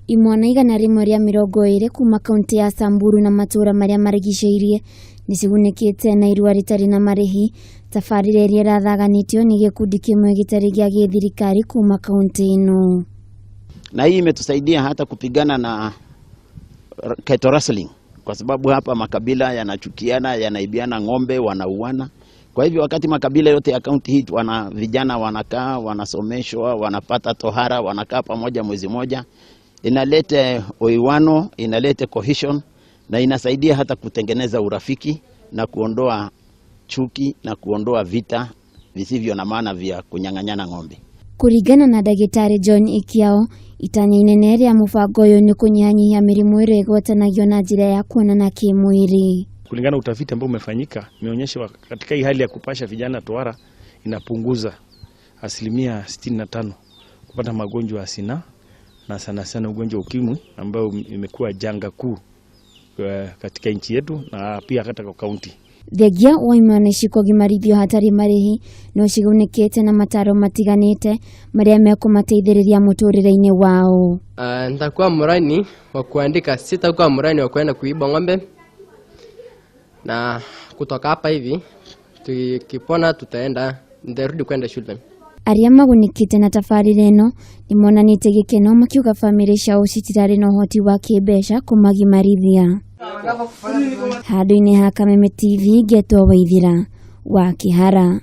Imwana 120 kuuma kaunti ya Samburu na matura maria marigicĩirie nicigunĩkĩte na irua ritari na marihi. Tabarĩra iria irathaganĩtio ni gikundi kimwe gitari gĩa gĩthirikari kuuma kaunti ino. Na hii imetusaidia hata kupigana na cattle rustling, kwa sababu hapa makabila yanachukiana, yanaibiana ng'ombe, wanauana. Kwa hivyo wakati makabila yote ya kaunti hii vijana wanakaa, wanasomeshwa, wanapata tohara, wanakaa pamoja mwezi moja, inalete oiwano, inalete cohesion na inasaidia hata kutengeneza urafiki na kuondoa chuki na kuondoa vita visivyo na maana vya kunyang'anyana ng'ombe. Kuringana na Dagitari John Ikiao, Itanya inene ya mubango uyu ni kunyihia mirimu iria igwatanagio na njira ya kuonana kimwiri. Kulingana na utafiti ambao umefanyika, imeonyesha katika hii hali ya kupasha vijana tohara inapunguza 65% kupata magonjwa ya sinaa na sana ugonjwa ukimwi ambao imekuwa janga kuu katika nchi yetu na pia katika kaunti. Thegia wa Imwana kugimarithio hatari marihi no cigunĩkĩte na mataro matiganĩte maria mekumateithĩrĩria mũtũrĩre-inĩ wao. Nitakuwa ngurani wa kuandika, sitakuwa ngurani wa kwenda kuiba ng'ombe. Na kutoka hapa hivi tukipona nitarudi kwenda shule. Aria magunĩkĩte na tabarĩra ĩno nimonanĩte gĩkeno makiuga bamĩrĩ ciao citirarĩ na uhoti wa kĩmbeca kugimarithia. Handũ-inĩ ha Kameme TV, Getwo Waithira wa Kihara.